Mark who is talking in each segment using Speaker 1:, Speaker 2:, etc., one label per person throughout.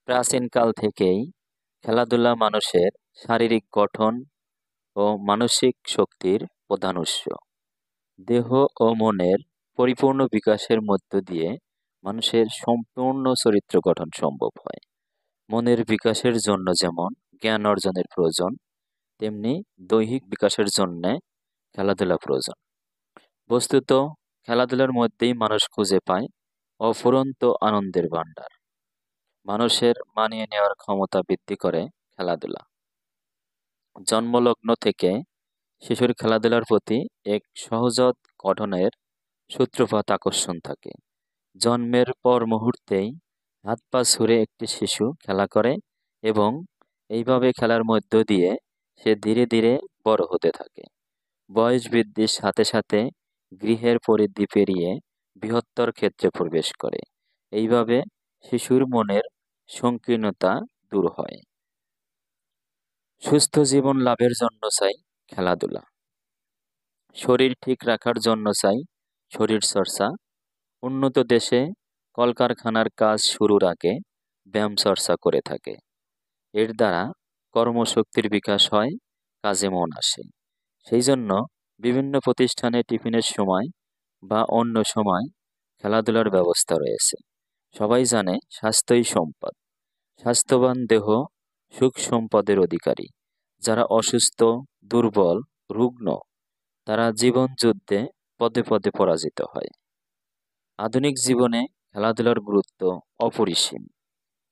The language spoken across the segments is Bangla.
Speaker 1: প্রাচীনকাল থেকেই খেলাধুলা মানুষের শারীরিক গঠন ও মানসিক শক্তির প্রধান উৎস। দেহ ও মনের পরিপূর্ণ বিকাশের মধ্য দিয়ে মানুষের সম্পূর্ণ চরিত্র গঠন সম্ভব হয়। মনের বিকাশের জন্য যেমন জ্ঞান অর্জনের প্রয়োজন, তেমনি দৈহিক বিকাশের জন্য খেলাধুলা প্রয়োজন। বস্তুত খেলাধুলার মধ্যেই মানুষ খুঁজে পায় অফুরন্ত আনন্দের ভাণ্ডার। মানুষের মানিয়ে নেওয়ার ক্ষমতা বৃদ্ধি করে খেলাধুলা। জন্মলগ্ন থেকে শিশুর খেলাধুলার প্রতি এক সহজাত গঠনের সূত্রপাত আকর্ষণ থাকে। জন্মের পর মুহূর্তেই হাত পা ছুঁড়ে একটি শিশু খেলা করে এবং এইভাবে খেলার মধ্য দিয়ে সে ধীরে ধীরে বড় হতে থাকে। বয়স বৃদ্ধির সাথে সাথে গৃহের পরিধি পেরিয়ে বৃহত্তর ক্ষেত্রে প্রবেশ করে। এইভাবে শিশুর মনের সংকীর্ণতা দূর হয়। সুস্থ জীবন লাভের জন্য চাই খেলাধুলা। শরীর ঠিক রাখার জন্য চাই শরীর চর্চা। উন্নত দেশে কলকারখানার কাজ শুরুর আগে ব্যায়াম চর্চা করে থাকে। এর দ্বারা কর্মশক্তির বিকাশ হয়, কাজে মন আসে। সেই জন্য বিভিন্ন প্রতিষ্ঠানে টিফিনের সময় বা অন্য সময় খেলাধুলার ব্যবস্থা রয়েছে। সবাই জানে স্বাস্থ্যই সম্পদ। স্বাস্থ্যবান দেহ সুখ সম্পদের অধিকারী। যারা অসুস্থ, দুর্বল, রুগ্ন তারা জীবন যুদ্ধে পদে পদে পরাজিত হয়। আধুনিক জীবনে খেলাধুলার গুরুত্ব অপরিসীম।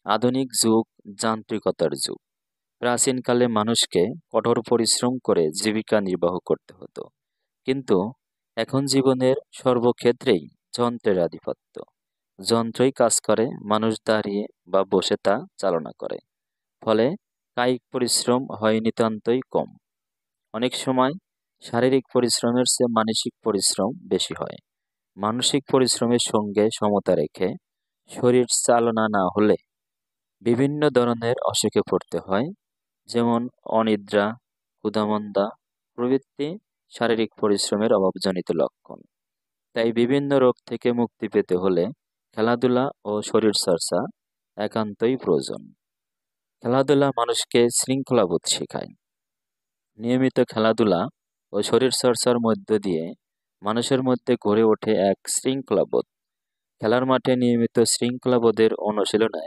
Speaker 1: আধুনিক যুগ যান্ত্রিকতার যুগ। প্রাচীনকালে মানুষকে কঠোর পরিশ্রম করে জীবিকা নির্বাহ করতে হতো, কিন্তু এখন জীবনের সর্বক্ষেত্রেই যন্ত্রের আধিপত্য। যন্ত্রই কাজ করে, মানুষ দাঁড়িয়ে বা বসে তা চালনা করে। ফলে কায়িক পরিশ্রম হয় নিতান্তই কম। অনেক সময় শারীরিক পরিশ্রমের চেয়ে মানসিক পরিশ্রম বেশি হয়। মানসিক পরিশ্রমের সঙ্গে সমতা রেখে শরীর চালনা না হলে বিভিন্ন ধরনের অসুখে পড়তে হয়, যেমন অনিদ্রা, ক্ষুধামন্দা প্রভৃতি শারীরিক পরিশ্রমের অভাবজনিত লক্ষণ। তাই বিভিন্ন রোগ থেকে মুক্তি পেতে হলে খেলাধুলা ও শরীরচর্চা একান্তই প্রয়োজন। খেলাধুলা মানুষকে শৃঙ্খলাবোধ শেখায়। নিয়মিত খেলাধুলা ও শরীরচর্চার মধ্য দিয়ে মানুষের মধ্যে গড়ে ওঠে এক শৃঙ্খলাবোধ। খেলার মাঠে নিয়মিত শৃঙ্খলাবোধের অনুশীলনে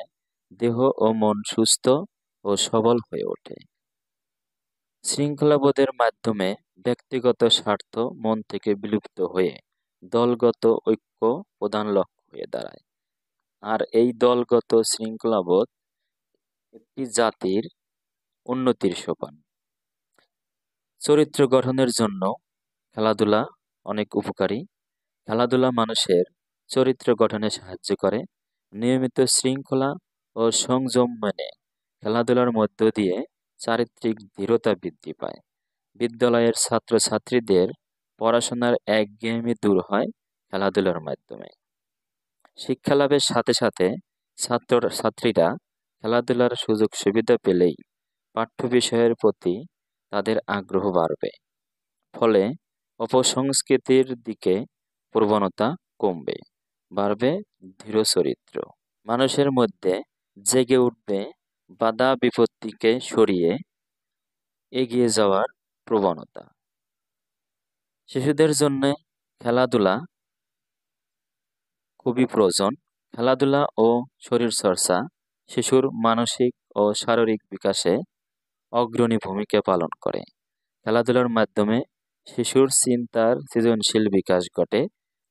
Speaker 1: দেহ ও মন সুস্থ ও সবল হয়ে ওঠে। শৃঙ্খলাবোধের মাধ্যমে ব্যক্তিগত স্বার্থ মন থেকে বিলুপ্ত হয়ে দলগত ঐক্য প্রধান লক্ষ্য হয়ে দাঁড়ায়। আর এই দলগত শৃঙ্খলাবোধ একটি জাতির উন্নতির সোপান। চরিত্র গঠনের জন্য খেলাধুলা অনেক উপকারী। খেলাধুলা মানুষের চরিত্র গঠনে সাহায্য করে। নিয়মিত শৃঙ্খলা ও সংযম মেনে খেলাধুলার মধ্য দিয়ে চারিত্রিক দৃঢ়তা বৃদ্ধি পায়। বিদ্যালয়ের ছাত্রছাত্রীদের পড়াশোনার একঘেয়েমি দূর হয় খেলাধুলার মাধ্যমে। শিক্ষা লাভের সাথে সাথে ছাত্রছাত্রীরা খেলাধুলার সুযোগ সুবিধা পেলেই পাঠ্য বিষয়ের প্রতি তাদের আগ্রহ বাড়বে। ফলে অপসংস্কৃতির দিকে প্রবণতা কমবে, বাড়বে দৃঢ় চরিত্র। মানুষের মধ্যে জেগে উঠবে বাধা বিপত্তিকে সরিয়ে এগিয়ে যাওয়ার প্রবণতা। শিশুদের জন্য খেলাধুলা খুবই প্রয়োজন। খেলাধুলা ও শরীরচর্চা শিশুর মানসিক ও শারীরিক বিকাশে অগ্রণী ভূমিকা পালন করে। খেলাধুলার মাধ্যমে শিশুর চিন্তার সৃজনশীল বিকাশ ঘটে,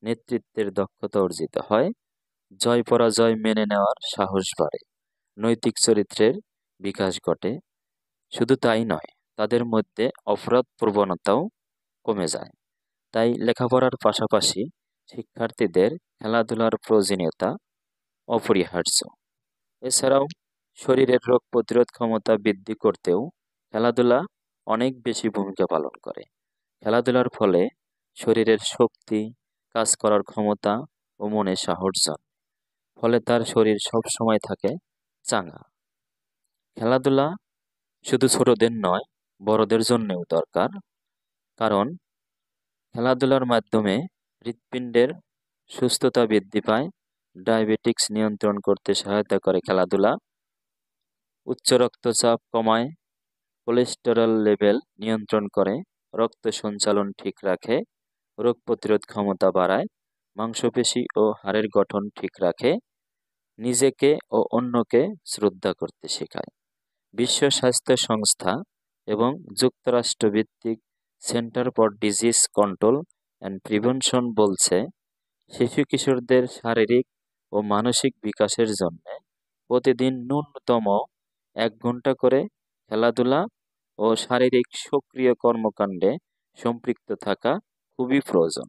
Speaker 1: নেতৃত্বের দক্ষতা অর্জিত হয়, জয় পরাজয় মেনে নেওয়ার সাহস বাড়ে, নৈতিক চরিত্রের বিকাশ ঘটে। শুধু তাই নয়, তাদের মধ্যে অপরাধ প্রবণতাও কমে যায়। তাই লেখাপড়ার পাশাপাশি শিক্ষার্থীদের খেলাধুলার প্রয়োজনীয়তা অপরিহার্য। এছাড়াও শরীরের রোগ প্রতিরোধ ক্ষমতা বৃদ্ধি করতেও খেলাধুলা অনেক বেশি ভূমিকা পালন করে। খেলাধুলার ফলে শরীরের শক্তি, কাজ করার ক্ষমতা ও মনে সাহস জন্মায়। ফলে তার শরীর সব সময় থাকে চাঙ্গা। খেলাধুলা শুধু ছোটদের নয়, বড়দের জন্যও দরকার। কারণ খেলাধুলার মাধ্যমে হৃৎপিণ্ডের সুস্থতা বৃদ্ধি পায়, ডায়াবেটিক্স নিয়ন্ত্রণ করতে সহায়তা করে খেলাধুলা, উচ্চ রক্তচাপ কমায়, কোলেস্টেরল লেভেল নিয়ন্ত্রণ করে, রক্ত সঞ্চালন ঠিক রাখে, রোগ প্রতিরোধ ক্ষমতা বাড়ায়, মাংসপেশি ও হাড়ের গঠন ঠিক রাখে, নিজেকে ও অন্যকে শ্রদ্ধা করতে শেখায়। বিশ্ব স্বাস্থ্য সংস্থা এবং যুক্তরাষ্ট্রভিত্তিক center for disease control and prevention বলছে, শিশু কিশোরদের শারীরিক ও মানসিক বিকাশের জন্য প্রতিদিন ন্যূনতম 1 ঘন্টা করে খেলাধুলা ও শারীরিক সক্রিয় কর্মকাণ্ডে সম্পৃক্ত থাকা খুবই প্রয়োজন।